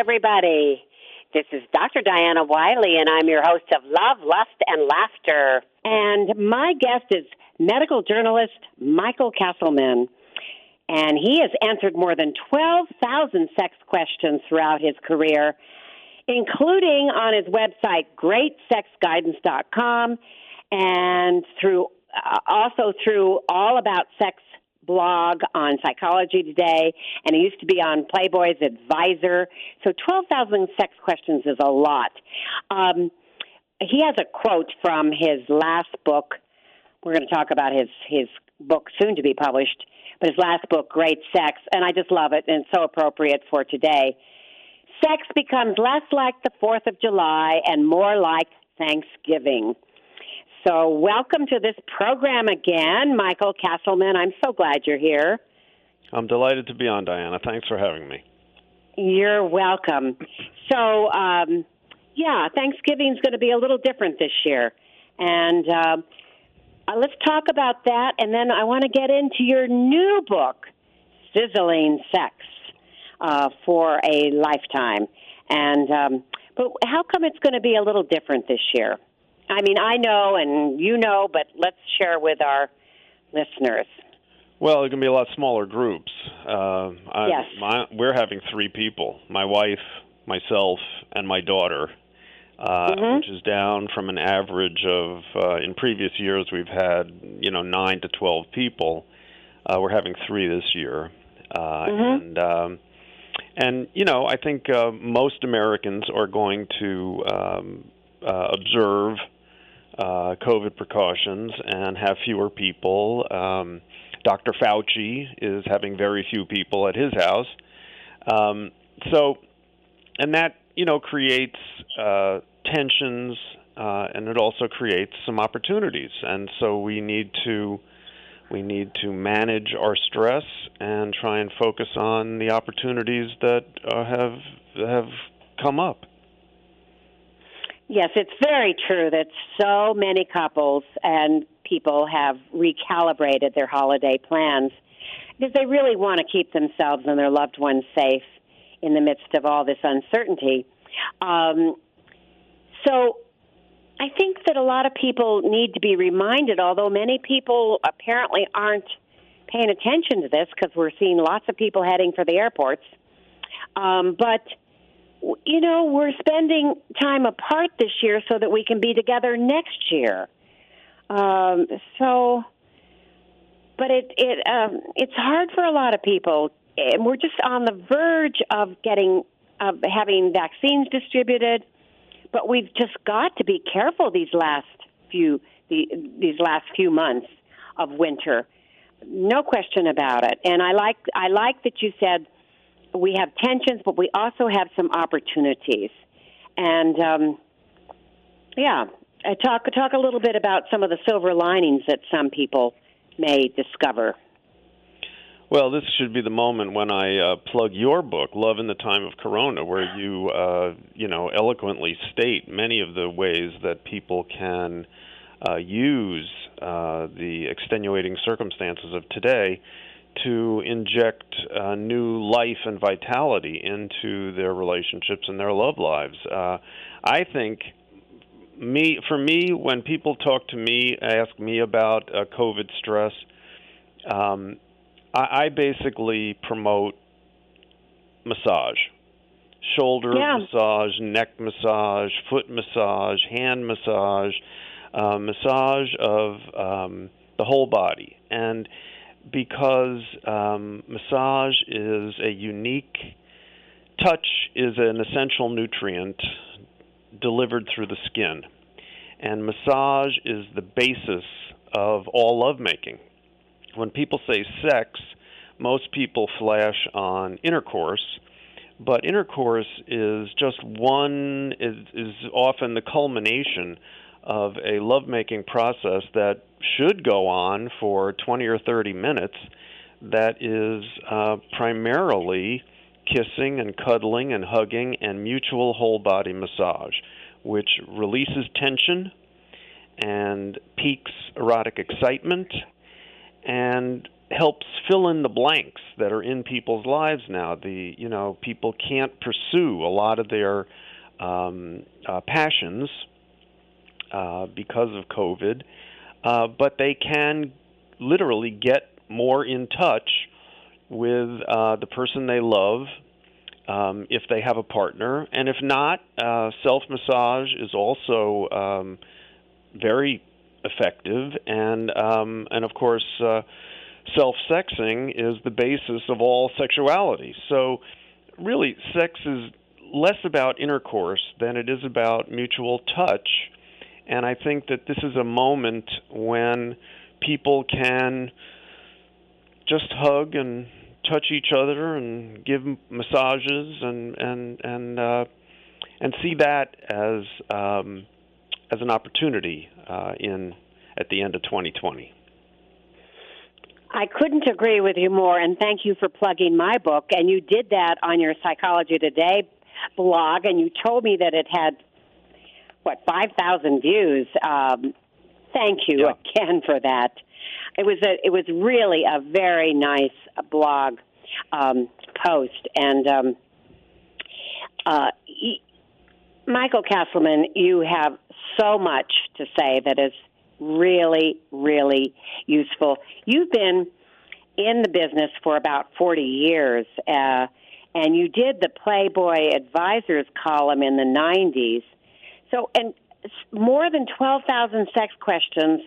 everybody. This is Dr. Diana Wiley, and I'm your host of Love, Lust, and Laughter. And my guest is medical journalist Michael Castleman. And he has answered more than 12,000 sex questions throughout his career, including on his website, greatsexguidance.com, and also through All About Sex blog on Psychology Today, and he used to be on Playboy's Advisor. So 12,000 sex questions is a lot. He has a quote from his last book. We're going to talk about his book soon to be published, but his last book, Great Sex, and I just love it, and it's so appropriate for today. Sex becomes less like the 4th of July and more like Thanksgiving. So welcome to this program again, Michael Castleman. I'm so glad you're here. I'm delighted to be on, Diana. Thanks for having me. You're welcome. So, Thanksgiving's going to be a little different this year. And let's talk about that, and then I want to get into your new book, Sizzling Sex for a Lifetime. And but how come it's going to be a little different this year? I mean, I know and you know, but let's share with our listeners. Well, it's going to be a lot smaller groups. Yes. We're having 3 people, my wife, myself, and my daughter, which is down from an average of, in previous years, we've had, 9 to 12 people. We're having 3 this year. And I think most Americans are going to observe COVID precautions and have fewer people. Dr. Fauci is having very few people at his house. And that, creates tensions, and it also creates some opportunities. And so we need to manage our stress and try and focus on the opportunities that have come up. Yes, it's very true that so many couples and people have recalibrated their holiday plans because they really want to keep themselves and their loved ones safe in the midst of all this uncertainty. So I think that a lot of people need to be reminded, although many people apparently aren't paying attention to this because we're seeing lots of people heading for the airports. But we're spending time apart this year so that we can be together next year. But it's hard for a lot of people, and we're just on the verge of having vaccines distributed. But we've just got to be careful these last few months of winter. No question about it. And I like that you said we have tensions, but we also have some opportunities. And talk a little bit about some of the silver linings that some people may discover. Well, this should be the moment when I plug your book, Love in the Time of Corona, where you eloquently state many of the ways that people can use the extenuating circumstances of today to inject new life and vitality into their relationships and their love lives. I think, for me, when people talk to me, ask me about COVID stress, I basically promote massage. Shoulder massage, neck massage, foot massage, hand massage, massage of the whole body. And because massage is a unique touch, is an essential nutrient delivered through the skin. And massage is the basis of all lovemaking. When people say sex, most people flash on intercourse, but intercourse is just is often the culmination of a lovemaking process that should go on for 20 or 30 minutes that is primarily kissing and cuddling and hugging and mutual whole-body massage, which releases tension and piques erotic excitement and helps fill in the blanks that are in people's lives now. People can't pursue a lot of their passions because of COVID, but they can literally get more in touch with the person they love if they have a partner, and if not, self-massage is also very effective, and of course, self-sexing is the basis of all sexuality. So, really, sex is less about intercourse than it is about mutual touch, and I think that this is a moment when people can just hug and touch each other and give massages and see that as an opportunity at the end of 2020. I couldn't agree with you more, and thank you for plugging my book. And you did that on your Psychology Today blog, and you told me that it had 5,000 views. Thank you again for that. It was really a very nice blog post, and Michael Castleman, you have so much to say that is really, really useful. You've been in the business for about 40 years, and you did the Playboy Advisors column in the 90s. So, and more than 12,000 sex questions,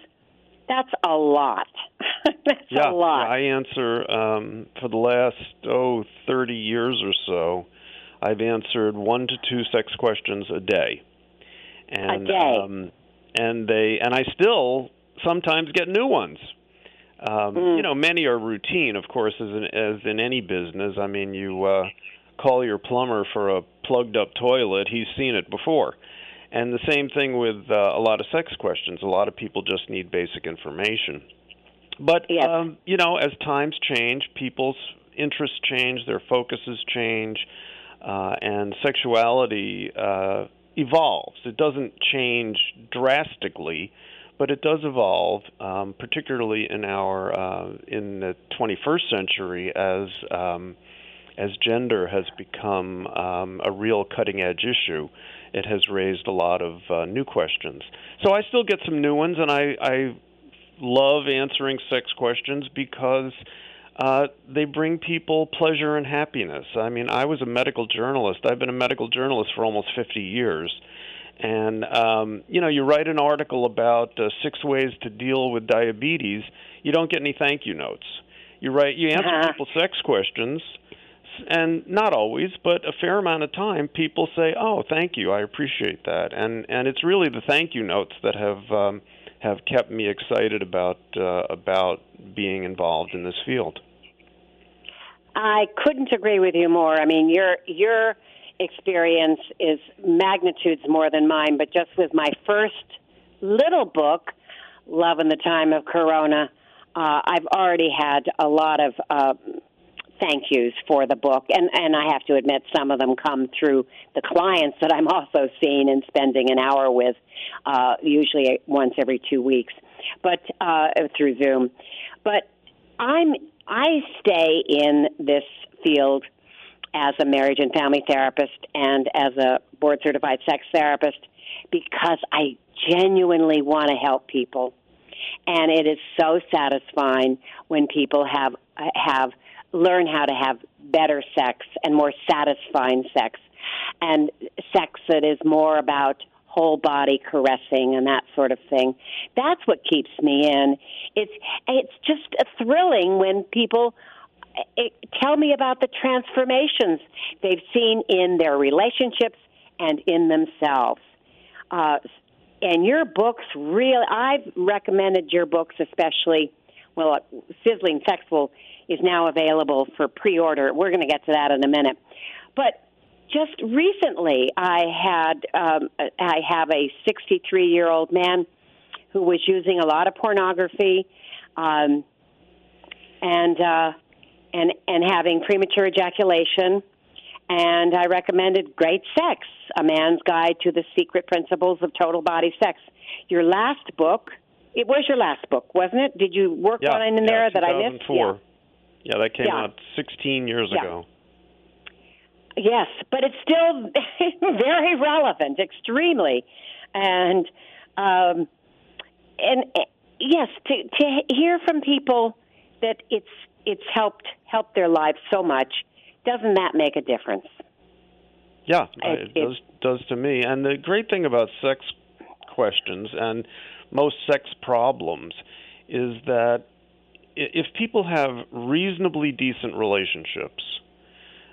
that's a lot. That's a lot. Yeah, I answer for the last 30 years or so. I've answered 1 to 2 sex questions a day, and and I still sometimes get new ones. Many are routine, of course, as in any business. I mean, you call your plumber for a plugged-up toilet; he's seen it before. And the same thing with a lot of sex questions. A lot of people just need basic information. But, as times change, people's interests change, their focuses change, and sexuality evolves. It doesn't change drastically, but it does evolve, particularly in the 21st century as gender has become a real cutting-edge issue. It has raised a lot of new questions. So I still get some new ones, and I love answering sex questions because they bring people pleasure and happiness. I mean, I was a medical journalist. I've been a medical journalist for almost 50 years. And, you write an article about 6 ways to deal with diabetes, you don't get any thank you notes. You answer people's sex questions, and not always, but a fair amount of time, people say, "Oh, thank you, I appreciate that," and it's really the thank you notes that have kept me excited about being involved in this field. I couldn't agree with you more. I mean, your experience is magnitudes more than mine. But just with my first little book, Love in the Time of Corona, I've already had a lot of thank yous for the book, and I have to admit some of them come through the clients that I'm also seeing and spending an hour with, usually once every 2 weeks, but through Zoom. But I stay in this field as a marriage and family therapist and as a board-certified sex therapist because I genuinely want to help people, and it is so satisfying when people have learn how to have better sex and more satisfying sex, and sex that is more about whole body caressing and that sort of thing. That's what keeps me in. It's just thrilling when people tell me about the transformations they've seen in their relationships and in themselves. And your books really, I've recommended your books especially. Well, Sizzling is now available for pre-order. We're going to get to that in a minute. But just recently, I have a 63-year-old man who was using a lot of pornography, and having premature ejaculation. And I recommended Great Sex, A Man's Guide to the Secret Principles of Total Body Sex. Your last book, It was your last book, wasn't it? Did you work on it in there that I missed? 2004. Yeah, that came out 16 years ago. Yes, but it's still very relevant, extremely, and yes, to hear from people that it's helped their lives so much, doesn't that make a difference? Yeah, it does to me. And the great thing about sex questions and most sex problems is that if people have reasonably decent relationships,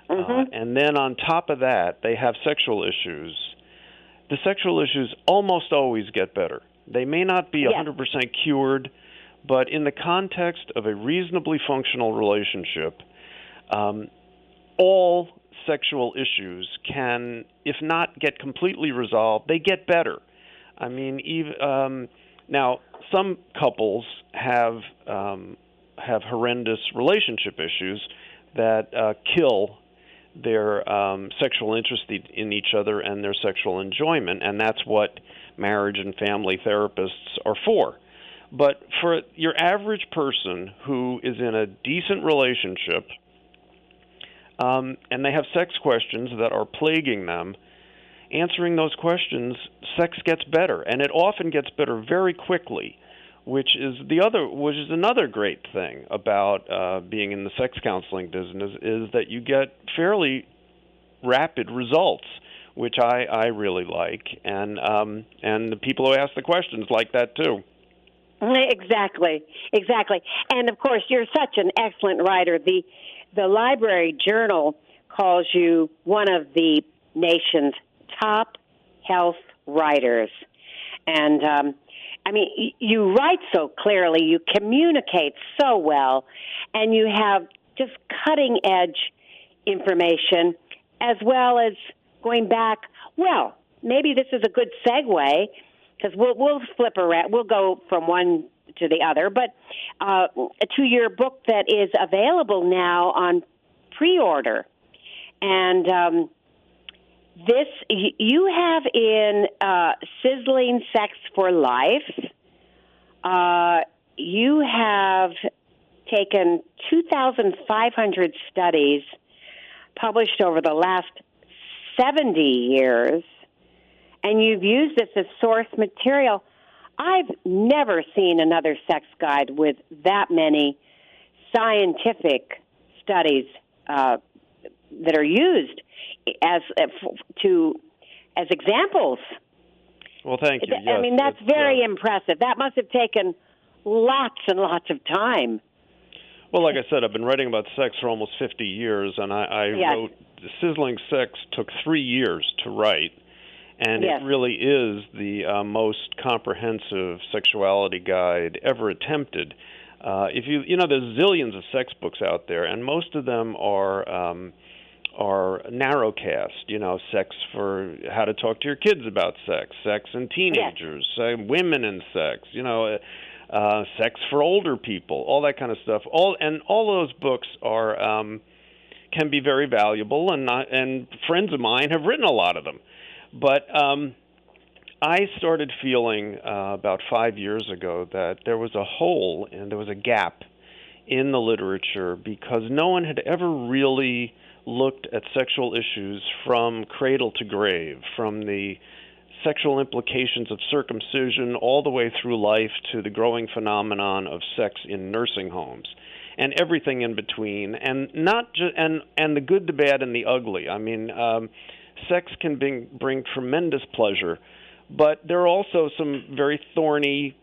and then on top of that they have sexual issues, the sexual issues almost always get better. They may not be 100% cured, but in the context of a reasonably functional relationship, all sexual issues can, if not get completely resolved, they get better. I mean, even now some couples have horrendous relationship issues that kill their sexual interest in each other and their sexual enjoyment, and that's what marriage and family therapists are for. But for your average person who is in a decent relationship, and they have sex questions that are plaguing them, answering those questions, sex gets better, and it often gets better very quickly, which is another great thing about being in the sex counseling business, is that you get fairly rapid results, which I really like, and the people who ask the questions like that too. Exactly. And of course, you're such an excellent writer. The Library Journal calls you one of the nation's top health writers. And, I mean, you write so clearly, you communicate so well, and you have just cutting-edge information, as well as going back. Well, maybe this is a good segue, because we'll flip around. We'll go from one to the other, but to your book that is available now on pre-order. And this you have in Sizzling Sex for Life. You have taken 2,500 studies published over the last 70 years, and you've used this as source material. I've never seen another sex guide with that many scientific studies that are used as examples. Well, thank you. I mean, that's very impressive. That must have taken lots and lots of time. Well, like I said, I've been writing about sex for almost 50 years, and I wrote Sizzling Sex took 3 years to write, and it really is the most comprehensive sexuality guide ever attempted. If there's zillions of sex books out there, and most of them are narrowcast. Sex for how to talk to your kids about sex and teenagers, women and sex. Sex for older people, all that kind of stuff. All those books are can be very valuable, and friends of mine have written a lot of them. But I started feeling about 5 years ago that there was a hole and there was a gap in the literature, because no one had ever really looked at sexual issues from cradle to grave, from the sexual implications of circumcision all the way through life to the growing phenomenon of sex in nursing homes and everything in between, and not just and the good, the bad, and the ugly. I mean, sex can bring tremendous pleasure, but there are also some very thorny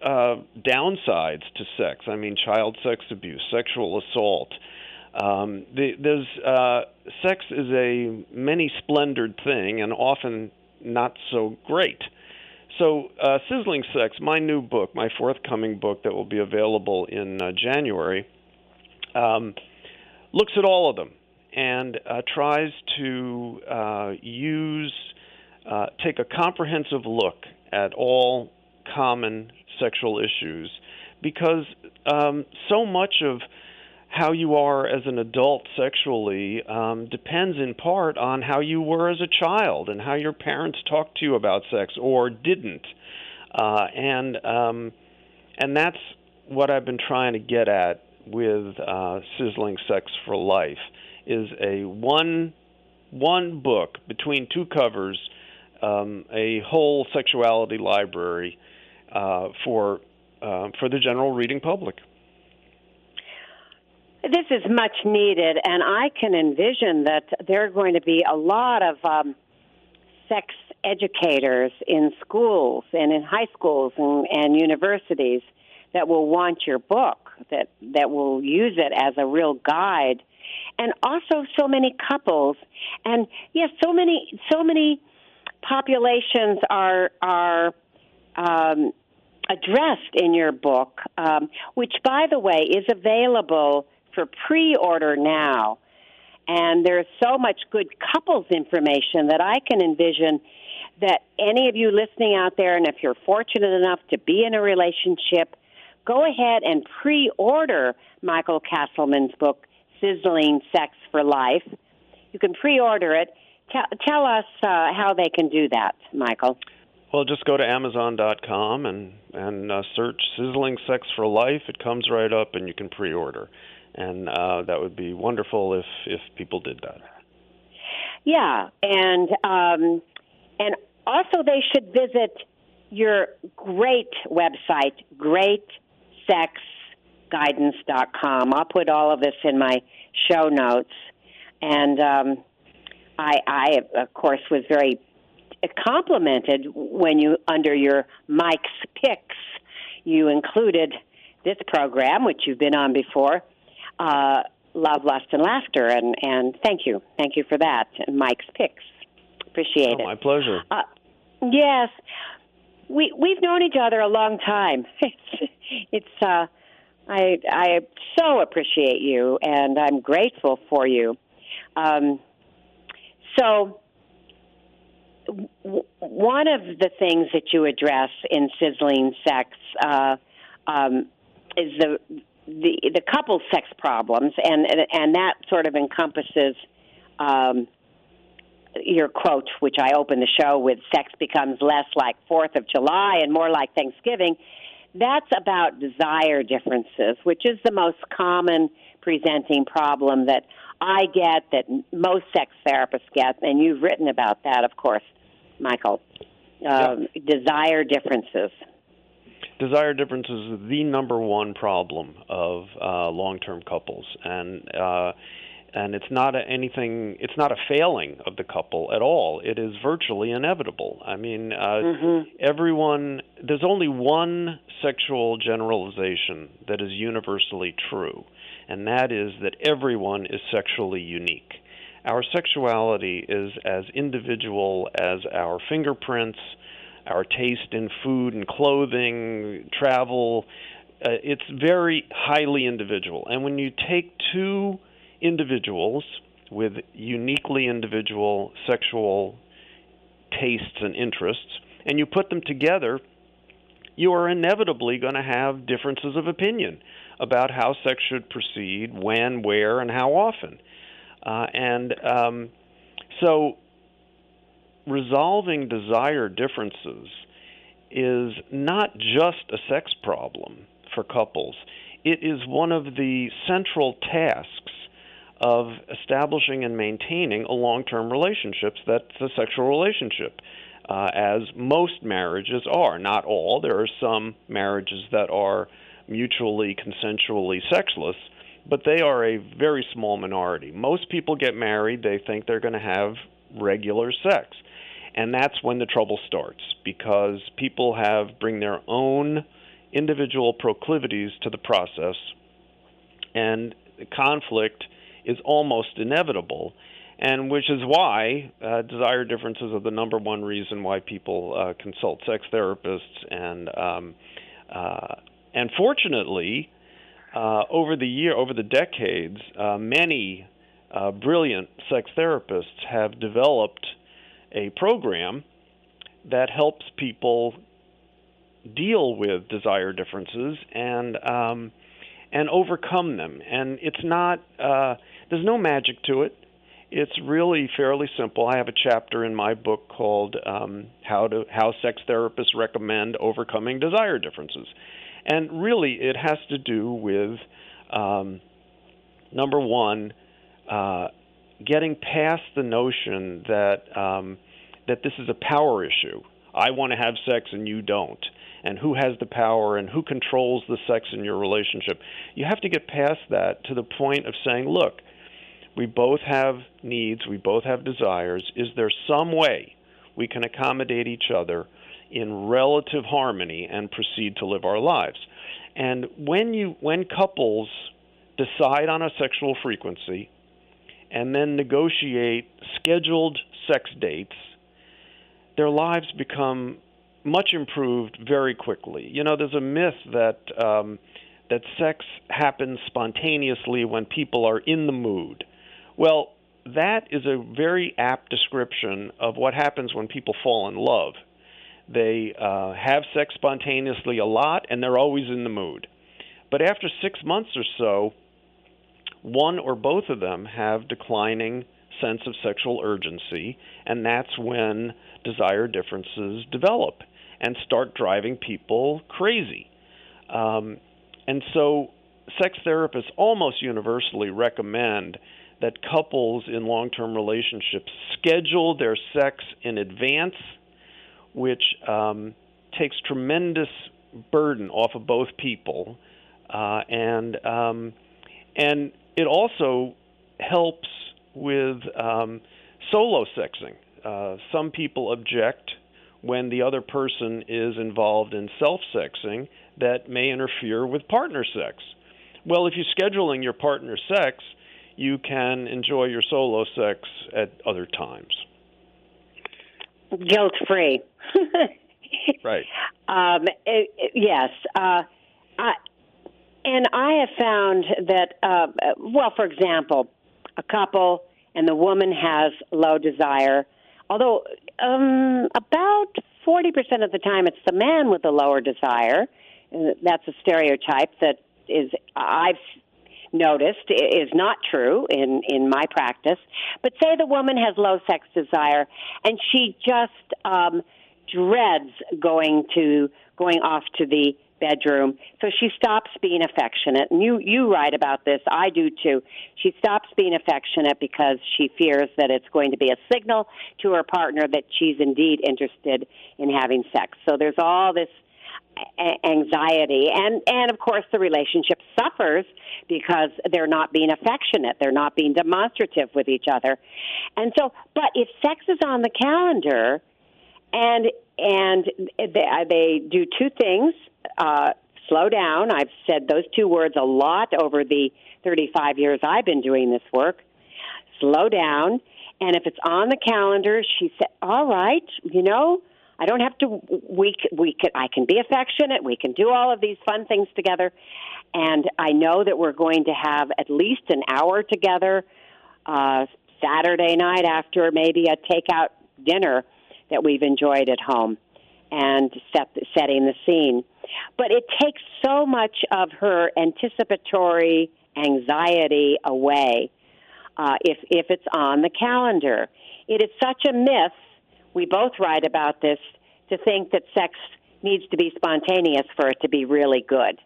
downsides to sex. I mean, child sex abuse, sexual assault. Sex is a many-splendored thing, and often not so great. So Sizzling Sex, my new book, my forthcoming book that will be available in January, looks at all of them and tries to take a comprehensive look at all common sexual issues, because so much of how you are as an adult sexually depends in part on how you were as a child and how your parents talked to you about sex or didn't. And that's what I've been trying to get at with Sizzling Sex for Life, is a one book between two covers, a whole sexuality library for the general reading public. This is much needed, and I can envision that there are going to be a lot of sex educators in schools and in high schools and universities that will want your book, that will use it as a real guide. And also so many couples, and yes, so many populations are addressed in your book, which, by the way, is available for pre-order now. And there's so much good couples information that I can envision that any of you listening out there, and if you're fortunate enough to be in a relationship, go ahead and pre-order Michael Castleman's book, Sizzling Sex for Life. You can pre-order it. Tell us how they can do that, Michael. Well, just go to Amazon.com and search Sizzling Sex for Life. It comes right up, and you can pre-order. And that would be wonderful if people did that. Yeah, and also they should visit your great website, greatsexguidance.com. I'll put all of this in my show notes. And I, of course, was very complimented when you, under your Mike's Picks, you included this program, which you've been on before, Love, Lust, and Laughter. And thank you. Thank you for that, Mike's Picks. Appreciate it. My pleasure. Yes. We've known each other a long time. I so appreciate you, and I'm grateful for you. So one of the things that you address in Sizzling Sex is the couple sex problems, and that sort of encompasses your quote, which I opened the show with, sex becomes less like 4th of July and more like Thanksgiving. That's about desire differences, which is the most common presenting problem that I get, that most sex therapists get, and you've written about that, of course, Michael. Desire differences. Desire differences is the number one problem of long-term couples, and it's not it's not a failing of the couple at all. It is virtually inevitable. I mean, everyone, there's only one sexual generalization that is universally true, and that is that everyone is sexually unique. Our sexuality is as individual as our fingerprints, our taste in food and clothing, travel. It's very highly individual. And when you take two individuals with uniquely individual sexual tastes and interests, and you put them together, you are inevitably going to have differences of opinion about how sex should proceed, when, where, and how often. So resolving desire differences is not just a sex problem for couples. It is one of the central tasks of establishing and maintaining a long-term relationship that's a sexual relationship, as most marriages are. Not all. There are some marriages that are mutually, consensually sexless, but they are a very small minority. Most people get married, they think they're going to have regular sex. And that's when the trouble starts, because people bring their own individual proclivities to the process, and the conflict is almost inevitable, and which is why desire differences are the number one reason why people consult sex therapists. And fortunately, over the decades, many brilliant sex therapists have developed a program that helps people deal with desire differences and overcome them. And it's not there's no magic to it. It's really fairly simple. I have a chapter in my book called How Sex Therapists Recommend Overcoming Desire Differences. And really, it has to do with, number one, getting past the notion that this is a power issue. I want to have sex and you don't. And who has the power and who controls the sex in your relationship. You have to get past that to the point of saying, look, we both have needs, we both have desires. Is there some way we can accommodate each other in relative harmony and proceed to live our lives? And when couples decide on a sexual frequency and then negotiate scheduled sex dates, their lives become much improved very quickly. You know, there's a myth that sex happens spontaneously when people are in the mood. Well, that is a very apt description of what happens when people fall in love. They have sex spontaneously a lot, and they're always in the mood. But after 6 months or so, one or both of them have declining sense of sexual urgency, and that's when desire differences develop and start driving people crazy. And so sex therapists almost universally recommend that couples in long-term relationships schedule their sex in advance, which takes tremendous burden off of both people, and it also helps with solo sexing. Some people object when the other person is involved in self-sexing that may interfere with partner sex. Well, if you're scheduling your partner sex, you can enjoy your solo sex at other times. Guilt-free. Right. Yes. And I have found that, for example, a couple and the woman has low desire, although about 40% of the time it's the man with the lower desire. That's a stereotype that I've noticed is not true in my practice. But say the woman has low sex desire and she just dreads going off to the bedroom, so she stops being affectionate. And you write about this. I do too. She stops being affectionate because she fears that it's going to be a signal to her partner that she's indeed interested in having sex. So there's all this anxiety, and of course the relationship suffers because they're not being affectionate, they're not being demonstrative with each other. And so, but if sex is on the calendar and they do two things, slow down. I've said those two words a lot over the 35 years I've been doing this work. Slow down. And if it's on the calendar, she said, all right, I don't have to, I can be affectionate. We can do all of these fun things together. And I know that we're going to have at least an hour together, Saturday night after maybe a takeout dinner that we've enjoyed at home, and setting the scene. But it takes so much of her anticipatory anxiety away if it's on the calendar. It is such a myth, we both write about this, to think that sex needs to be spontaneous for it to be really good.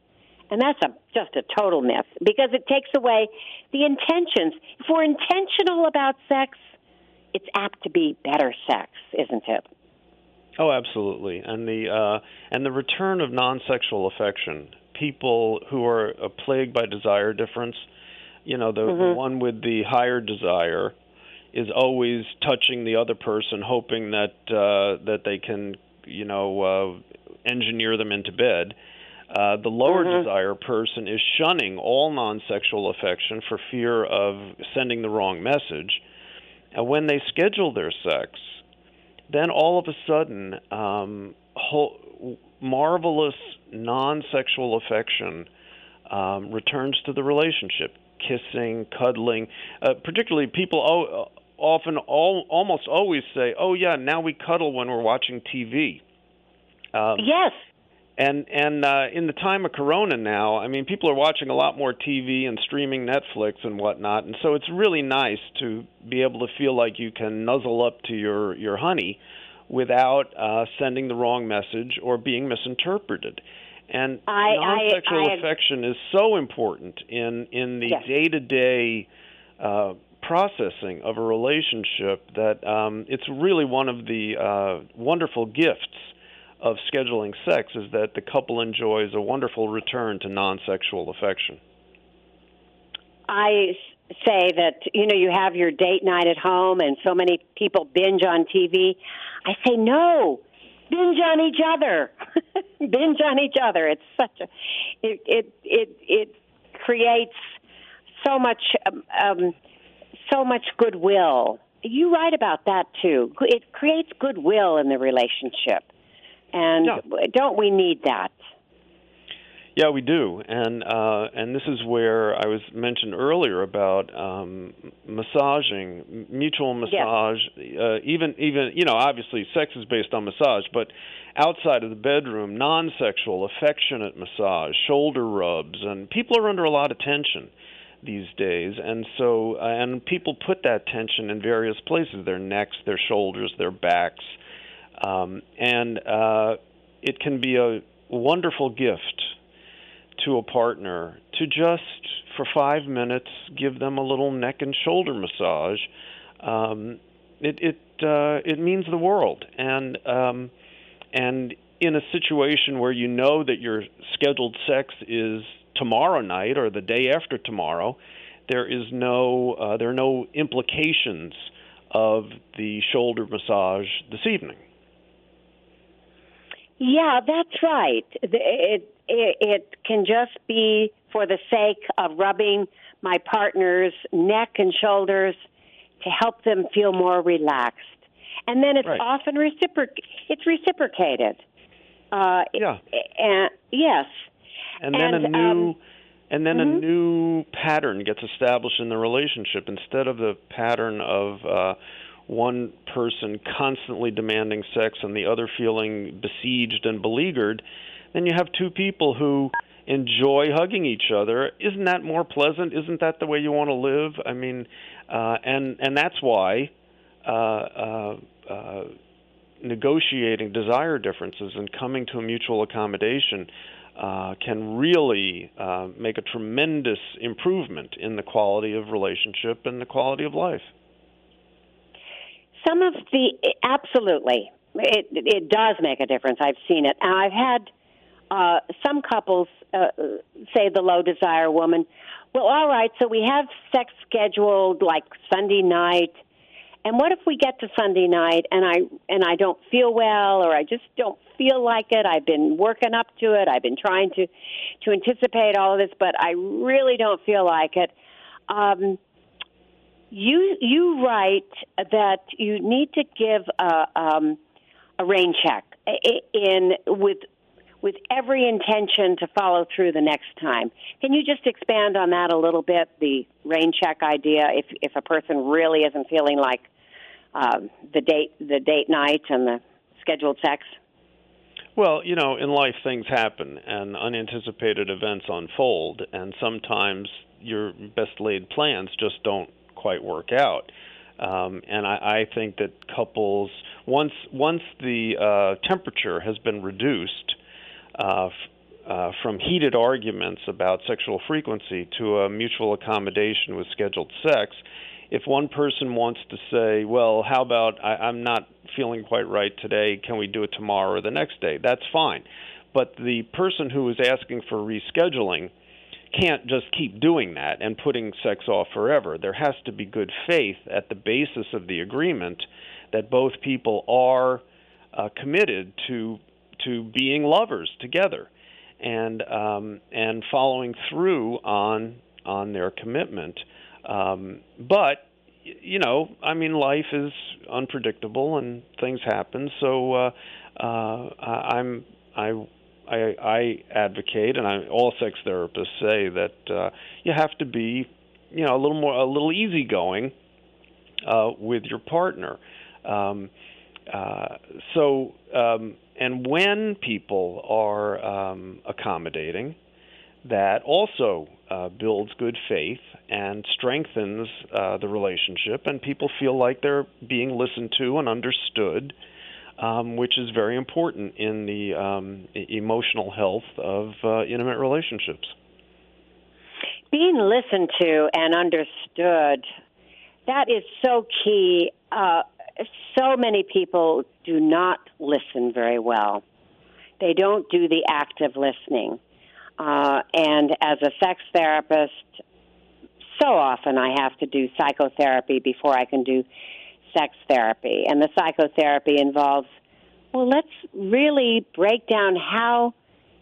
And that's just a total myth, because it takes away the intentions. If we're intentional about sex, it's apt to be better sex, isn't it? Oh, absolutely. And the return of non-sexual affection. People who are plagued by desire difference, the one with the higher desire is always touching the other person, hoping that they can, engineer them into bed. The lower desire person is shunning all non-sexual affection for fear of sending the wrong message. And when they schedule their sex, then all of a sudden, marvelous non-sexual affection returns to the relationship. Kissing, cuddling. Particularly, people almost always say, "Oh yeah, now we cuddle when we're watching TV." Yes. And in the time of Corona now, I mean, people are watching a lot more TV and streaming Netflix and whatnot, and so it's really nice to be able to feel like you can nuzzle up to your honey without sending the wrong message or being misinterpreted. And non-sexual affection is so important in the day-to-day processing of a relationship that it's really one of the wonderful gifts of scheduling sex, is that the couple enjoys a wonderful return to non-sexual affection. I say that, you have your date night at home and so many people binge on TV. I say, no, binge on each other. Binge on each other. It's such it creates so much goodwill. You write about that too. It creates goodwill in the relationship. And don't we need that? Yeah, we do, and this is where I was mentioned earlier about massaging, mutual massage. Even obviously, sex is based on massage, but outside of the bedroom, non-sexual, affectionate massage, shoulder rubs, and people are under a lot of tension these days, and so and people put that tension in various places: their necks, their shoulders, their backs, and it can be a wonderful gift to a partner to just for 5 minutes give them a little neck and shoulder massage. It means the world, and in a situation where that your scheduled sex is tomorrow night or the day after tomorrow, there are no implications of the shoulder massage this evening. Yeah, that's right. It can just be for the sake of rubbing my partner's neck and shoulders to help them feel more relaxed. And then it's often reciprocated. Yes. And then a new pattern gets established in the relationship. Instead of the pattern of one person constantly demanding sex and the other feeling besieged and beleaguered, then you have two people who enjoy hugging each other. Isn't that more pleasant? Isn't that the way you want to live? I mean, and that's why negotiating desire differences and coming to a mutual accommodation can really make a tremendous improvement in the quality of relationship and the quality of life. Absolutely, it does make a difference. I've seen it. And I've had some couples say, the low desire woman, well, all right, so we have sex scheduled like Sunday night, and what if we get to Sunday night and I don't feel well, or I just don't feel like it? I've been working up to it. I've been trying to anticipate all of this, but I really don't feel like it. You write that you need to give a rain check with every intention to follow through the next time. Can you just expand on that a little bit, the rain check idea, if a person really isn't feeling like the date night and the scheduled sex? Well, in life things happen and unanticipated events unfold, and sometimes your best laid plans just don't quite work out. And I think that couples, once the temperature has been reduced from heated arguments about sexual frequency to a mutual accommodation with scheduled sex, if one person wants to say, well, how about I'm not feeling quite right today, can we do it tomorrow or the next day? That's fine. But the person who is asking for rescheduling can't just keep doing that and putting sex off forever. There has to be good faith at the basis of the agreement that both people are committed to being lovers together and following through on their commitment. But life is unpredictable and things happen. So I advocate, and all sex therapists say that you have to be, a little easygoing with your partner. And when people are accommodating, that also builds good faith and strengthens the relationship, and people feel like they're being listened to and understood. which is very important in the emotional health of intimate relationships. Being listened to and understood, that is so key. So many people do not listen very well. They don't do the active listening. And as a sex therapist, so often I have to do psychotherapy before I can do sex therapy. And the psychotherapy involves, well, let's really break down how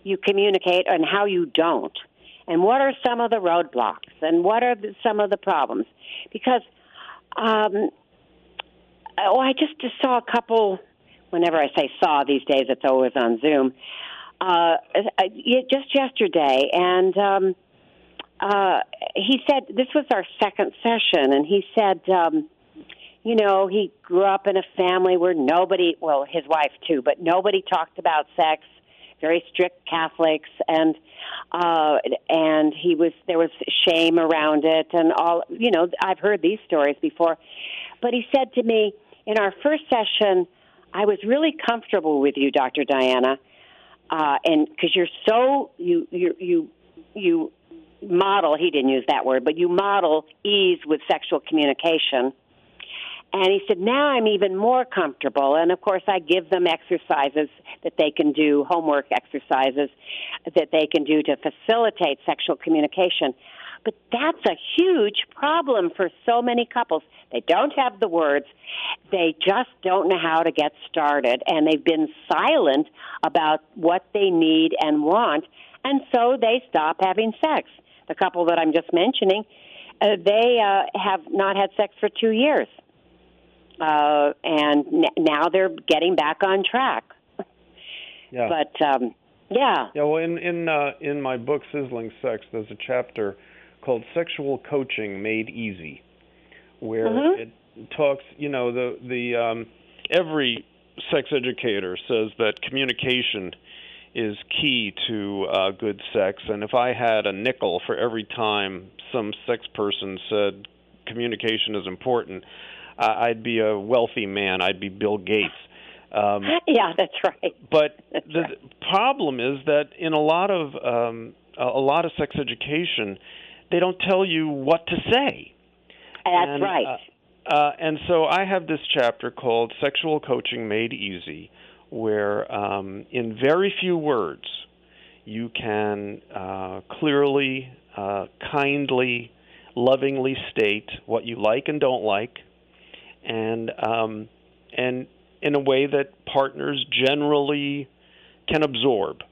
you communicate and how you don't. And what are some of the roadblocks? And what are some of the problems? Because, I just saw a couple, whenever I say saw these days, it's always on Zoom, just yesterday, and he said, this was our second session, and he said, he grew up in a family where nobody, well, his wife too, but nobody talked about sex, very strict Catholics, and there was shame around it, and all, I've heard these stories before, but he said to me, in our first session, I was really comfortable with you, Dr. Diana, and because you're so, you model, he didn't use that word, but you model ease with sexual communication. And he said, now I'm even more comfortable. And, of course, I give them exercises that they can do, homework exercises that they can do to facilitate sexual communication. But that's a huge problem for so many couples. They don't have the words. They just don't know how to get started. And they've been silent about what they need and want. And so they stop having sex. The couple that I'm just mentioning, they have not had sex for 2 years. And now they're getting back on track. Yeah. But, yeah. Yeah, well, in my book, Sizzling Sex, there's a chapter called Sexual Coaching Made Easy, where it talks, every sex educator says that communication is key to good sex. And if I had a nickel for every time some sex person said communication is important, I'd be a wealthy man. I'd be Bill Gates. Yeah, that's right. But the problem is that in a lot of sex education, they don't tell you what to say. That's right. And so I have this chapter called Sexual Coaching Made Easy, where in very few words you can clearly, kindly, lovingly state what you like and don't like, and in a way that partners generally can absorb.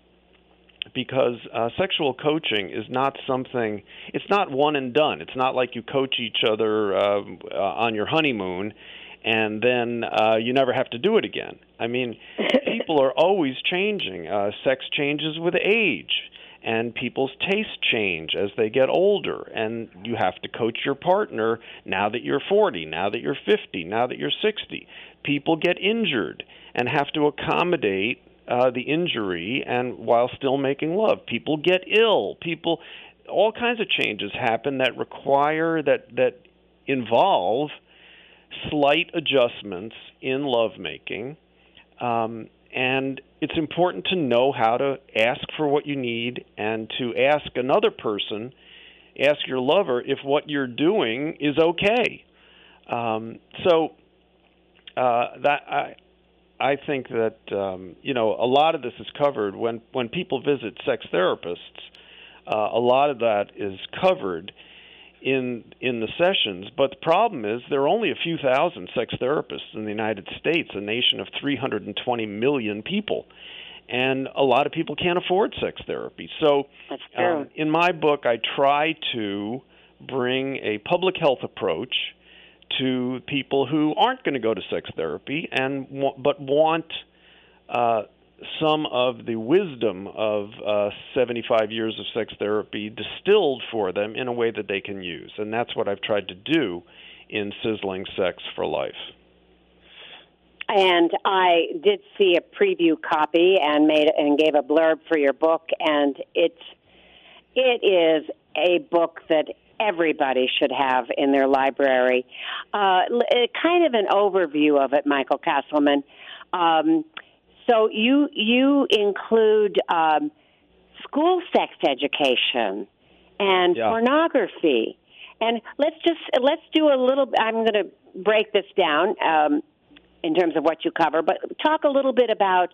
Because sexual coaching is not something, it's not one and done. It's not like you coach each other on your honeymoon and then you never have to do it again. I mean, people are always changing. Sex changes with age, and people's tastes change as they get older, and you have to coach your partner now that you're 40, now that you're 50, now that you're 60. People get injured and have to accommodate the injury and while still making love. People get ill. All kinds of changes happen that require, that involve slight adjustments in lovemaking. And it's important to know how to ask for what you need and to ask another person, ask your lover if what you're doing is okay. I think that a lot of this is covered when people visit sex therapists. A lot of that is covered in the sessions, but the problem is there are only a few thousand sex therapists in the United States, a nation of 320 million people, and a lot of people can't afford sex therapy. So, that's true. In my book, I try to bring a public health approach to people who aren't going to go to sex therapy but want some of the wisdom of 75 years of sex therapy distilled for them in a way that they can use. And that's what I've tried to do in Sizzling Sex for Life. And I did see a preview copy and gave a blurb for your book, and it is a book that everybody should have in their library. Kind of an overview of it, Michael Castleman. So you include school sex education and pornography, and let's do a little. I'm going to break this down in terms of what you cover, but talk a little bit about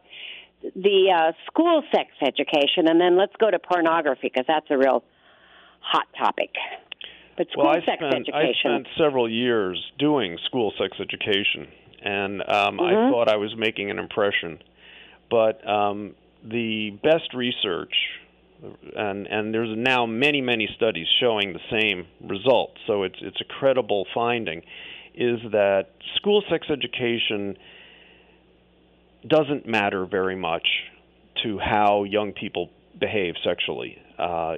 the school sex education, and then let's go to pornography because that's a real hot topic. But school sex education. I spent several years doing school sex education, and I thought I was making an impression. But the best research, and there's now many studies showing the same results, so it's a credible finding, is that school sex education doesn't matter very much to how young people behave sexually.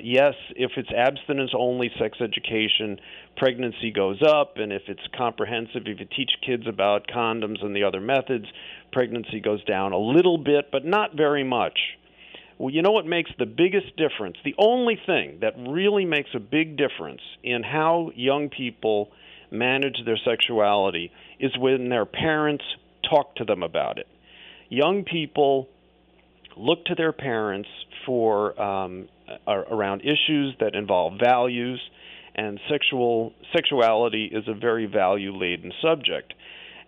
Yes, if it's abstinence-only sex education, pregnancy goes up, and if it's comprehensive, if you teach kids about condoms and the other methods, pregnancy goes down a little bit, but not very much. Well, you know what makes the biggest difference? The only thing that really makes a big difference in how young people manage their sexuality is when their parents talk to them about it. Young people look to their parents for around issues that involve values, and sexuality is a very value-laden subject.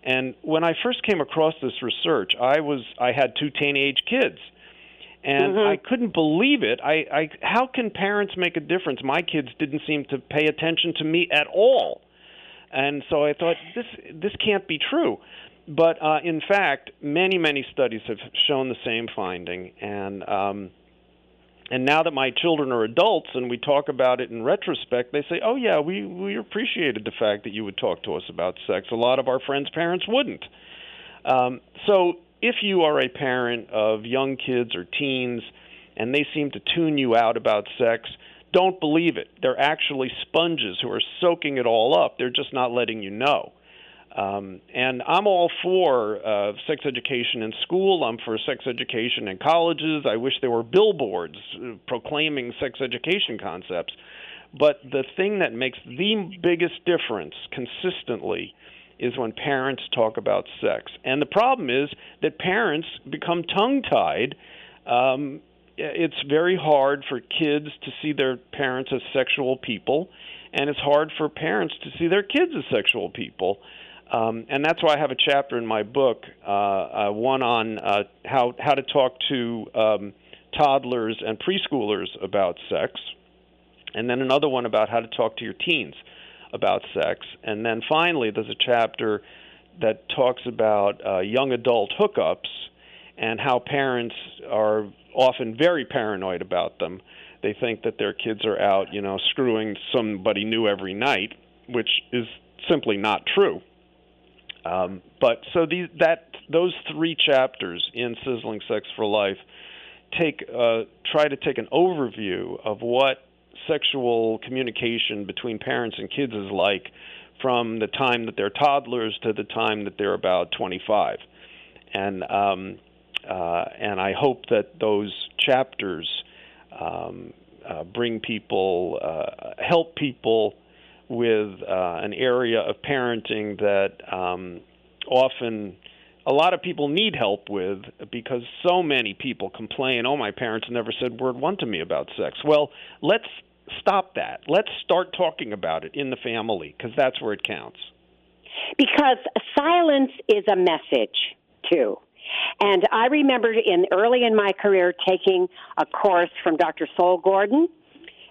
And when I first came across this research, I had 2 teenage kids, and I couldn't believe it. How can parents make a difference? My kids didn't seem to pay attention to me at all, and so I thought this can't be true. But in fact, many studies have shown the same finding, and now that my children are adults and we talk about it in retrospect, they say, "Oh yeah, we appreciated the fact that you would talk to us about sex. A lot of our friends' parents wouldn't." So if you are a parent of young kids or teens and they seem to tune you out about sex, don't believe it. They're actually sponges who are soaking it all up. They're just not letting you know. And I'm all for sex education in school. I'm for sex education in colleges. I wish there were billboards proclaiming sex education concepts. But the thing that makes the biggest difference consistently is when parents talk about sex. And the problem is that parents become tongue-tied. It's very hard for kids to see their parents as sexual people, and it's hard for parents to see their kids as sexual people. And that's why I have a chapter in my book, one on how to talk to toddlers and preschoolers about sex, and then another one about how to talk to your teens about sex. And then finally, there's a chapter that talks about young adult hookups and how parents are often very paranoid about them. They think that their kids are out, screwing somebody new every night, which is simply not true. But so those 3 chapters in Sizzling Sex for Life try to take an overview of what sexual communication between parents and kids is like from the time that they're toddlers to the time that they're about 25. And I hope that those chapters bring people, help people with an area of parenting that often a lot of people need help with, because so many people complain, "Oh, my parents never said word one to me about sex." Well, let's stop that. Let's start talking about it in the family, because that's where it counts. Because silence is a message, too. And I remember early in my career taking a course from Dr. Sol Gordon,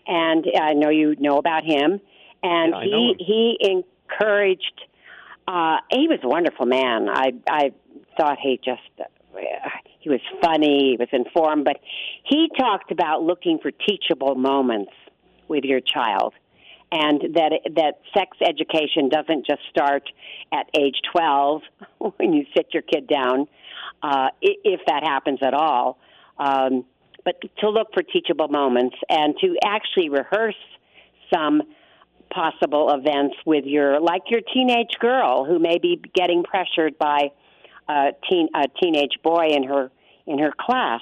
and I know you know about him. And yeah, he encouraged. He was a wonderful man. I thought he was funny. He was informed, but he talked about looking for teachable moments with your child, and that sex education doesn't just start at age 12 when you sit your kid down, if that happens at all. But to look for teachable moments and to actually rehearse some possible events with your teenage girl who may be getting pressured by a teenage boy in her class.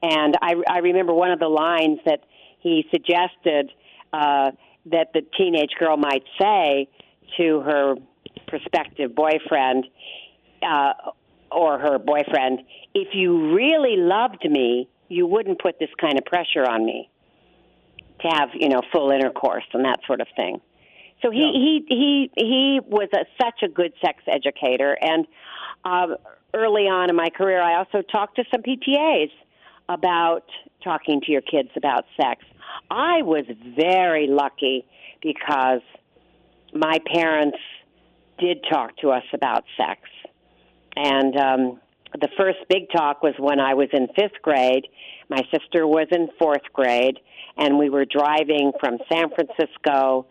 And I remember one of the lines that he suggested that the teenage girl might say to her prospective boyfriend, or her boyfriend, if you really loved me, you wouldn't put this kind of pressure on me to have, full intercourse and that sort of thing. So he was such a good sex educator. And early on in my career, I also talked to some PTAs about talking to your kids about sex. I was very lucky because my parents did talk to us about sex. And the first big talk was when I was in 5th grade. My sister was in 4th grade, and we were driving from San Francisco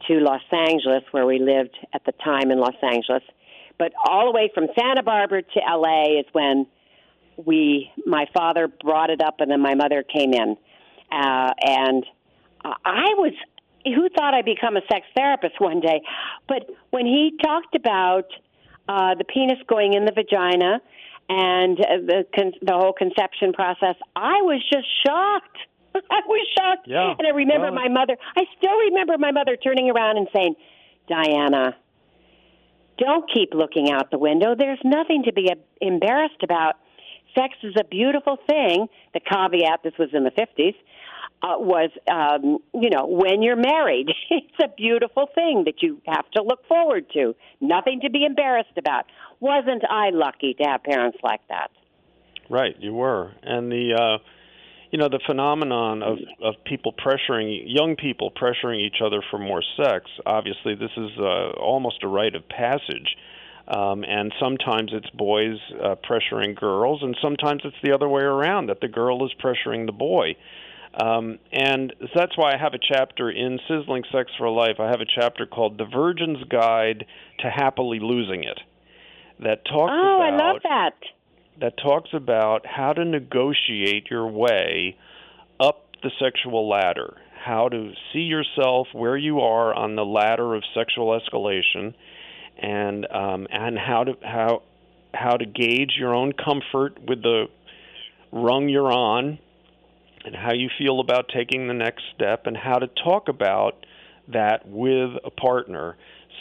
to Los Angeles, where we lived at the time in Los Angeles. But all the way from Santa Barbara to L.A. is when my father brought it up, and then my mother came in. And who thought I'd become a sex therapist one day? But when he talked about the penis going in the vagina and the whole conception process, I was just shocked. I was shocked. Yeah. And I still remember my mother turning around and saying, Diana, don't keep looking out the window. There's nothing to be embarrassed about. Sex is a beautiful thing. The caveat, this was in the 50s, was, when you're married, it's a beautiful thing that you have to look forward to. Nothing to be embarrassed about. Wasn't I lucky to have parents like that? Right, you were. And the phenomenon of young people pressuring each other for more sex, obviously this is almost a rite of passage. And sometimes it's boys pressuring girls, and sometimes it's the other way around, that the girl is pressuring the boy. And that's why I have a chapter in Sizzling Sex for Life. I have a chapter called The Virgin's Guide to Happily Losing It that talks I love that. That talks about how to negotiate your way up the sexual ladder, how to see yourself where you are on the ladder of sexual escalation, and how to gauge your own comfort with the rung you're on, and how you feel about taking the next step, and how to talk about that with a partner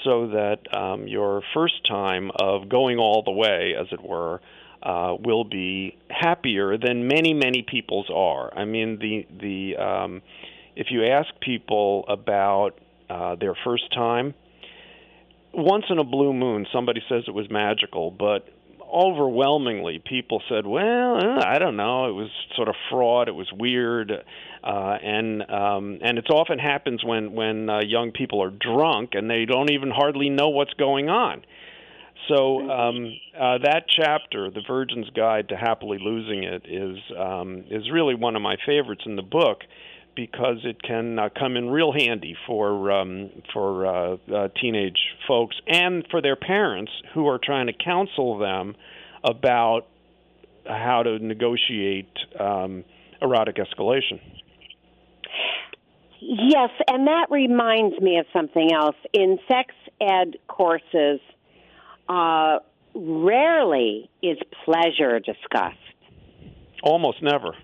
so that your first time of going all the way, as it were, will be happier than many, many people's are. I mean, if you ask people about their first time, once in a blue moon, somebody says it was magical, but overwhelmingly, people said, well, I don't know, it was sort of fraud, it was weird, and it often happens when young people are drunk and they don't even hardly know what's going on. So that chapter, The Virgin's Guide to Happily Losing It, is really one of my favorites in the book, because it can come in real handy for teenage folks and for their parents who are trying to counsel them about how to negotiate erotic escalation. Yes, and that reminds me of something else. In sex ed courses, rarely is pleasure discussed. Almost never.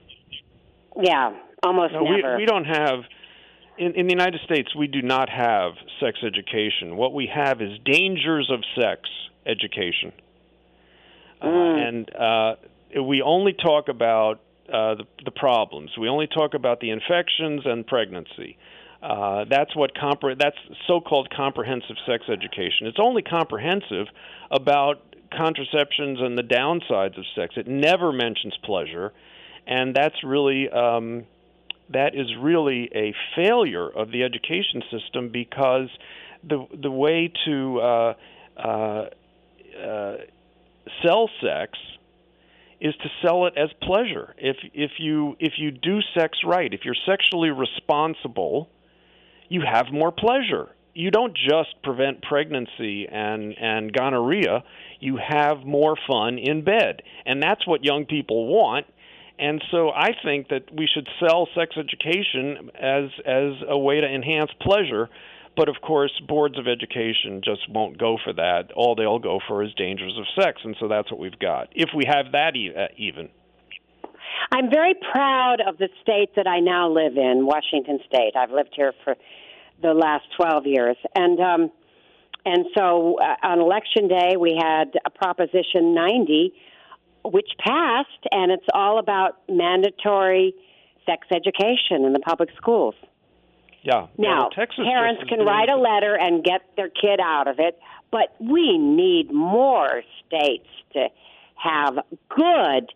Yeah. Almost never. We don't have, in the United States, we do not have sex education. What we have is dangers of sex education. And we only talk about the problems. We only talk about the infections and pregnancy. That's so-called comprehensive sex education. It's only comprehensive about contraceptions and the downsides of sex. It never mentions pleasure, and that is really a failure of the education system, because the way to sell sex is to sell it as pleasure. If you do sex right, if you're sexually responsible, you have more pleasure. You don't just prevent pregnancy and gonorrhea. You have more fun in bed, and that's what young people want. And so I think that we should sell sex education as a way to enhance pleasure. But, of course, boards of education just won't go for that. All they'll go for is dangers of sex, and so that's what we've got, if we have that even. I'm very proud of the state that I now live in, Washington State. I've lived here for the last 12 years. And And so on Election Day, we had a Proposition 90, which passed, and it's all about mandatory sex education in the public schools. Yeah. Now, Texas parents can write a letter and get their kid out of it, but we need more states to have good,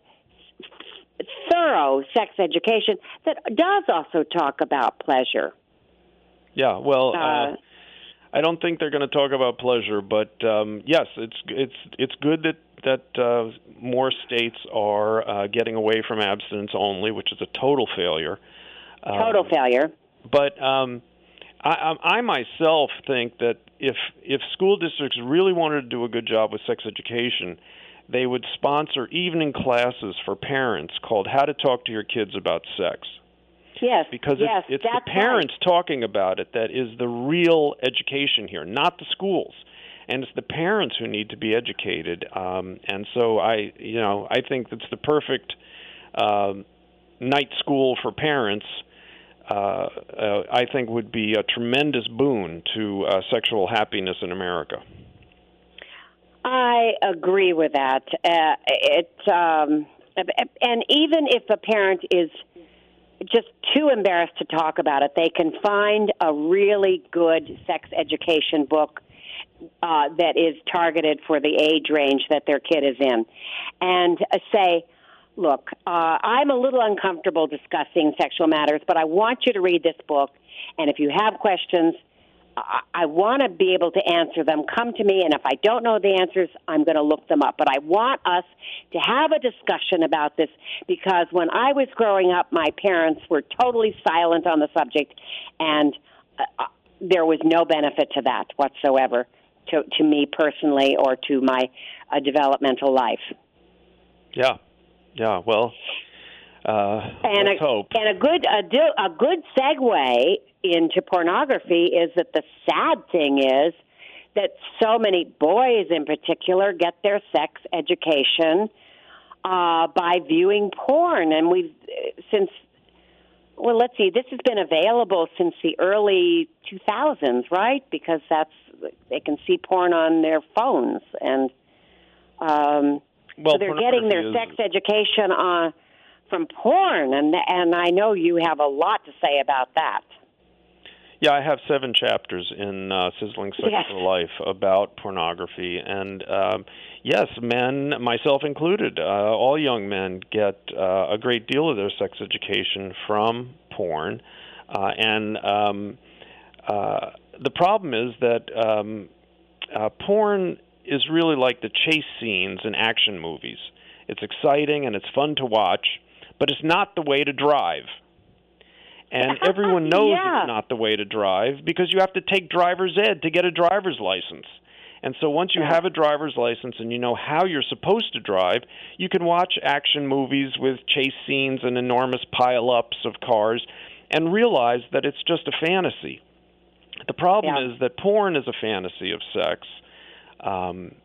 thorough sex education that does also talk about pleasure. Yeah, well, I don't think they're going to talk about pleasure, but yes, it's good that more states are getting away from abstinence only, which is a total failure. Total failure. But I myself think that if school districts really wanted to do a good job with sex education, they would sponsor evening classes for parents called How to Talk to Your Kids About Sex. Yes, because it's the parents talking about it that is the real education here, not the schools. And it's the parents who need to be educated. And so I think it's the perfect night school for parents. I think would be a tremendous boon to sexual happiness in America. I agree with that. And even if a parent is just too embarrassed to talk about it, they can find a really good sex education book that is targeted for the age range that their kid is in, and say, look, I'm a little uncomfortable discussing sexual matters, but I want you to read this book, and if you have questions, I want to be able to answer them. Come to me, and if I don't know the answers, I'm going to look them up. But I want us to have a discussion about this, because when I was growing up, my parents were totally silent on the subject, and there was no benefit to that whatsoever, to me personally or to my developmental life. Yeah. Well, let's hope. And a good segue into pornography is that the sad thing is that so many boys in particular get their sex education by viewing porn. And let's see, this has been available since the early 2000s, right? Because they can see porn on their phones. And so they're getting their sex education from porn. And I know you have a lot to say about that. Yeah, I have 7 chapters in Sizzling Sex for Life about pornography. And yes, men, myself included, all young men get a great deal of their sex education from porn. And the problem is that porn is really like the chase scenes in action movies. It's exciting and it's fun to watch, but it's not the way to drive. And everyone knows it's not the way to drive, because you have to take driver's ed to get a driver's license. And so once you have a driver's license and you know how you're supposed to drive, you can watch action movies with chase scenes and enormous pile-ups of cars and realize that it's just a fantasy. The problem is that porn is a fantasy of sex.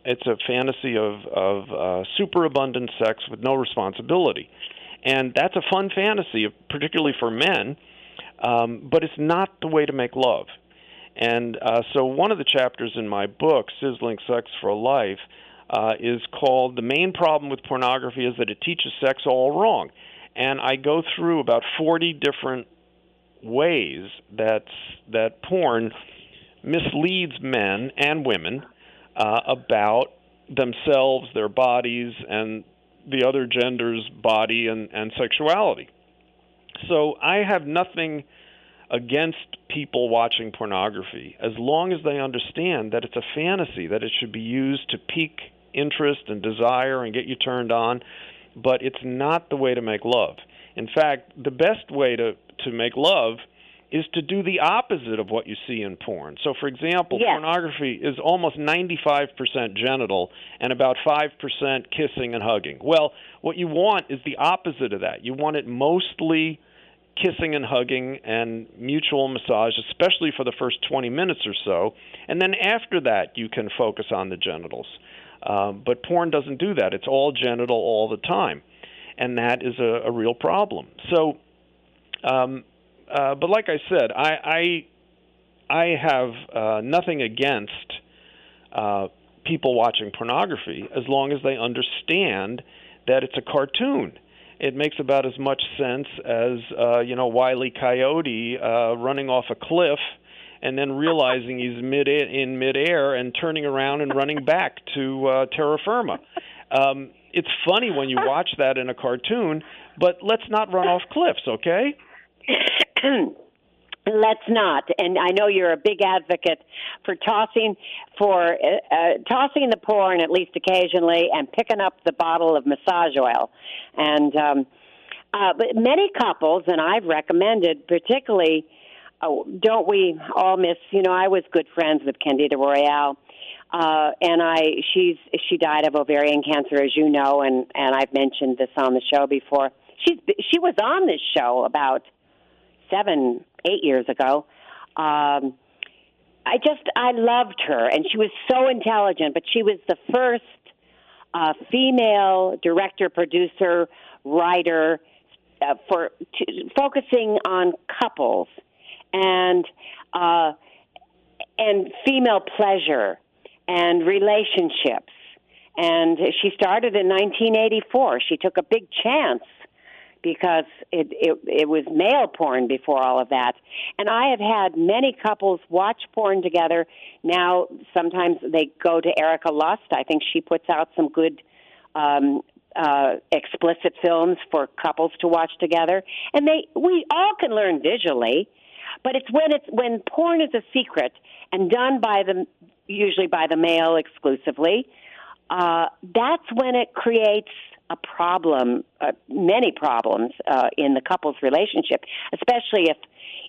It's a fantasy of superabundant sex with no responsibility. And that's a fun fantasy, particularly for men. But it's not the way to make love. And so one of the chapters in my book, Sizzling Sex for Life, is called The Main Problem with Pornography is that it teaches sex all wrong. And I go through about 40 different ways that porn misleads men and women about themselves, their bodies, and the other gender's body and sexuality. So I have nothing against people watching pornography as long as they understand that it's a fantasy, that it should be used to pique interest and desire and get you turned on, but it's not the way to make love. In fact, the best way to make love is to do the opposite of what you see in porn. So, for example, pornography is almost 95% genital and about 5% kissing and hugging. Well, what you want is the opposite of that. You want it mostly kissing and hugging and mutual massage, especially for the first 20 minutes or so. And then after that, you can focus on the genitals. But porn doesn't do that. It's all genital all the time. And that is a real problem. So, but like I said, I have nothing against people watching pornography as long as they understand that it's a cartoon. It makes about as much sense as Wile E. Coyote running off a cliff and then realizing he's in midair and turning around and running back to terra firma. It's funny when you watch that in a cartoon, but let's not run off cliffs, okay? Let's not. And I know you're a big advocate for tossing the porn at least occasionally and picking up the bottle of massage oil. And but many couples, and I've recommended particularly, don't we all miss? I was good friends with Candida Royale, and she died of ovarian cancer, as you know, and I've mentioned this on the show before. She was on this show about 7-8 years ago. I loved her, and she was so intelligent, but she was the first female director, producer, writer focusing on couples and female pleasure and relationships. And she started in 1984. She took a big chance because it was male porn before all of that. And I have had many couples watch porn together. Now, sometimes they go to Erica Lust. I think she puts out some good explicit films for couples to watch together. And we all can learn visually, but it's when porn is a secret and done usually by the male exclusively, that's when it creates a problem, many problems in the couple's relationship, especially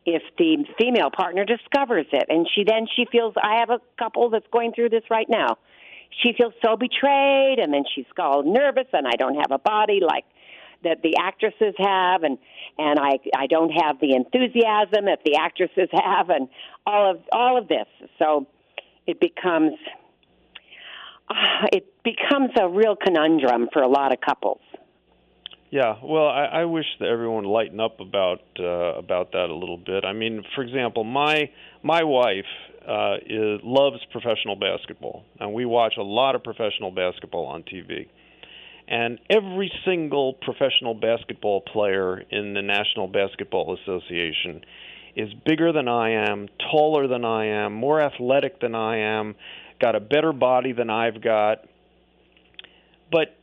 if the female partner discovers it. And she feels, I have a couple that's going through this right now. She feels so betrayed, and then she's all nervous, and I don't have a body like that the actresses have, and I don't have the enthusiasm that the actresses have, and all of this. So it becomes a real conundrum for a lot of couples. Yeah, well, I wish that everyone would lighten up about that a little bit. I mean, for example, my wife loves professional basketball, and we watch a lot of professional basketball on TV. And every single professional basketball player in the National Basketball Association is bigger than I am, taller than I am, more athletic than I am, got a better body than I've got. But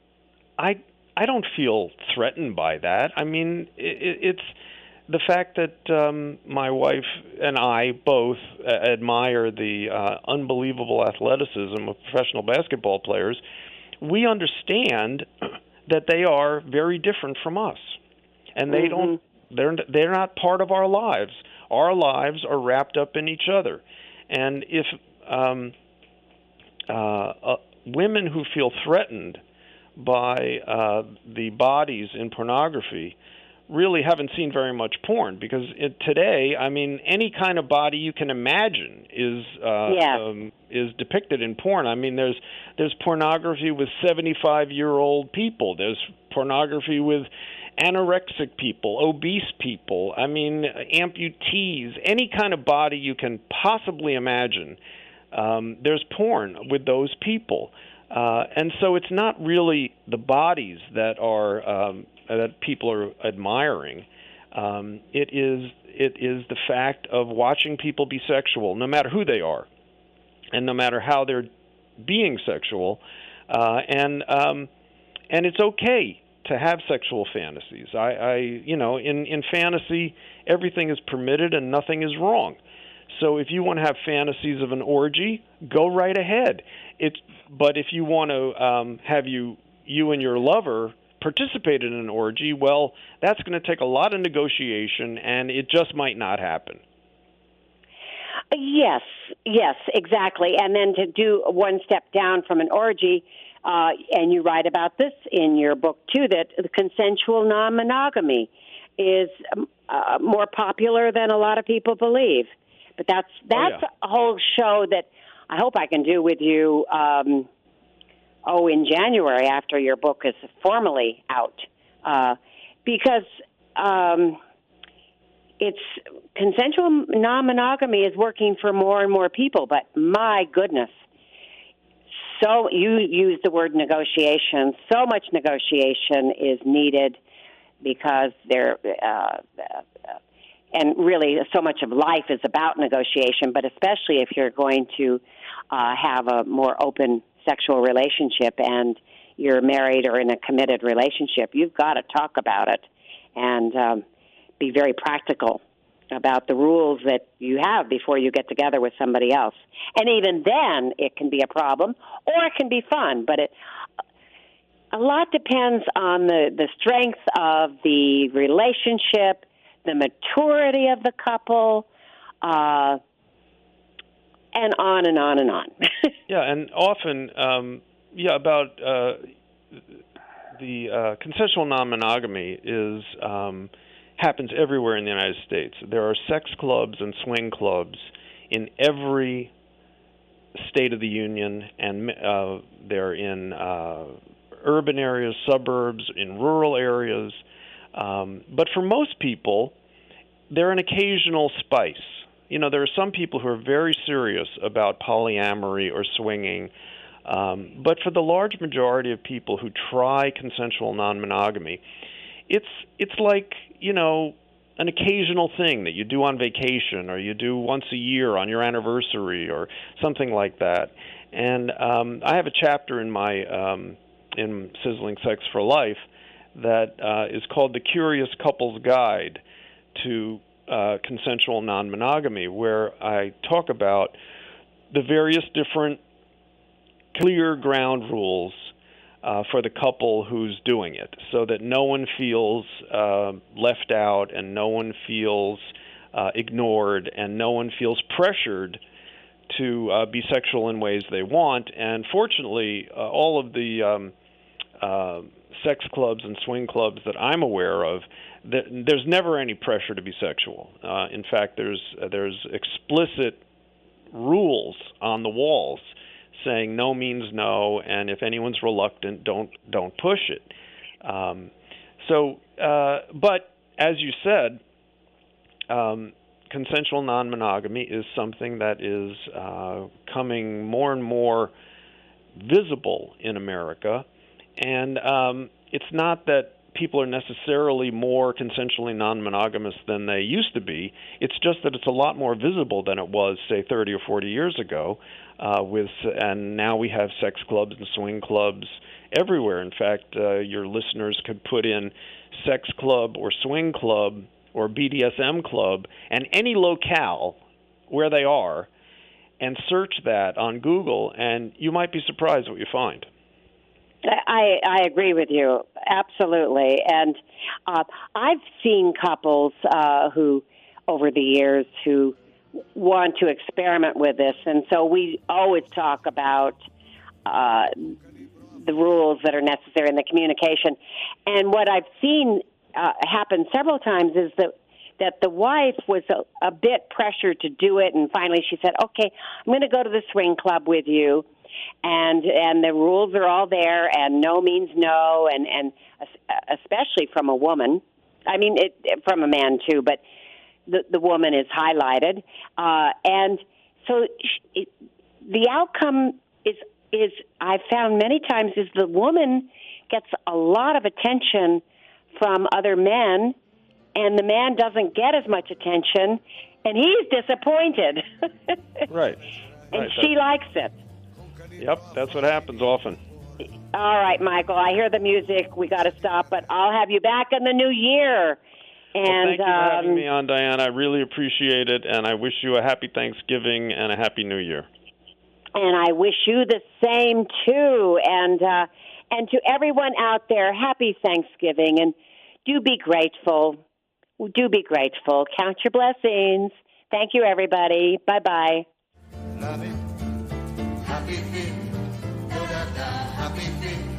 I don't feel threatened by that. I mean, it's the fact that my wife and I both admire the unbelievable athleticism of professional basketball players. We understand that they are very different from us, and they're not part of our lives. Our lives are wrapped up in each other, and if women who feel threatened by the bodies in pornography really haven't seen very much porn, because today, I mean, any kind of body you can imagine is depicted in porn. I mean, there's pornography with 75-year-old people. There's pornography with anorexic people, obese people. I mean, amputees. Any kind of body you can possibly imagine. There's porn with those people. And so it's not really the bodies that people are admiring. It is the fact of watching people be sexual, no matter who they are, and no matter how they're being sexual, and it's okay to have sexual fantasies. In fantasy, everything is permitted and nothing is wrong. So if you want to have fantasies of an orgy, go right ahead. But if you want to have you and your lover participate in an orgy, well, that's going to take a lot of negotiation, and it just might not happen. Yes, exactly. And then to do one step down from an orgy, and you write about this in your book, too, that the consensual non-monogamy is more popular than a lot of people believe. But that's a whole show that I hope I can do with you in January after your book is formally out. Because it's consensual non-monogamy is working for more and more people, but my goodness, So you use the word negotiation. So much negotiation is needed because and really so much of life is about negotiation, but especially if you're going to have a more open sexual relationship and you're married or in a committed relationship, you've got to talk about it and be very practical about the rules that you have before you get together with somebody else. And even then, it can be a problem, or it can be fun, but a lot depends on the strength of the relationship, the maturity of the couple, and on and on and on. Yeah, and often, about the consensual non-monogamy is happens everywhere in the United States. There are sex clubs and swing clubs in every state of the union, and they're in urban areas, suburbs, in rural areas. But for most people, they're an occasional spice. You know, there are some people who are very serious about polyamory or swinging, but for the large majority of people who try consensual non-monogamy, it's like, you know, an occasional thing that you do on vacation or you do once a year on your anniversary or something like that. And I have a chapter in my in Sizzling Sex for Life that is called The Curious Couple's Guide to Consensual Non-Monogamy, where I talk about the various different clear ground rules for the couple who's doing it, so that no one feels left out and no one feels ignored and no one feels pressured to be sexual in ways they want. And fortunately, all of the sex clubs and swing clubs that I'm aware of, there's never any pressure to be sexual. In fact, there's explicit rules on the walls saying no means no, and if anyone's reluctant, don't push it. But as you said, consensual non-monogamy is something that is coming more and more visible in America, and it's not that people are necessarily more consensually non-monogamous than they used to be. It's just that it's a lot more visible than it was, say, 30 or 40 years ago. And now we have sex clubs and swing clubs everywhere. In fact, your listeners could put in sex club or swing club or BDSM club and any locale where they are and search that on Google, and you might be surprised what you find. I agree with you, absolutely. And I've seen couples who, over the years, who want to experiment with this, and so we always talk about the rules that are necessary in the communication. And what I've seen happen several times is that the wife was a bit pressured to do it, and finally she said, okay, I'm going to go to the swing club with you, and the rules are all there, and no means no, and especially from a woman. I mean, from a man too, but the woman is highlighted, and so the outcome is I've found many times is the woman gets a lot of attention from other men, and the man doesn't get as much attention, and he's disappointed. Right. And she likes it. Yep, that's what happens often. All right, Michael, I hear the music. We got to stop, but I'll have you back in the new year. And well, thank you for having me on, Diane. I really appreciate it, and I wish you a happy Thanksgiving and a happy New Year. And I wish you the same, too. And to everyone out there, happy Thanksgiving, and do be grateful. Do be grateful. Count your blessings. Thank you, everybody. Bye-bye. Love it, happy feet, do da da, happy feet.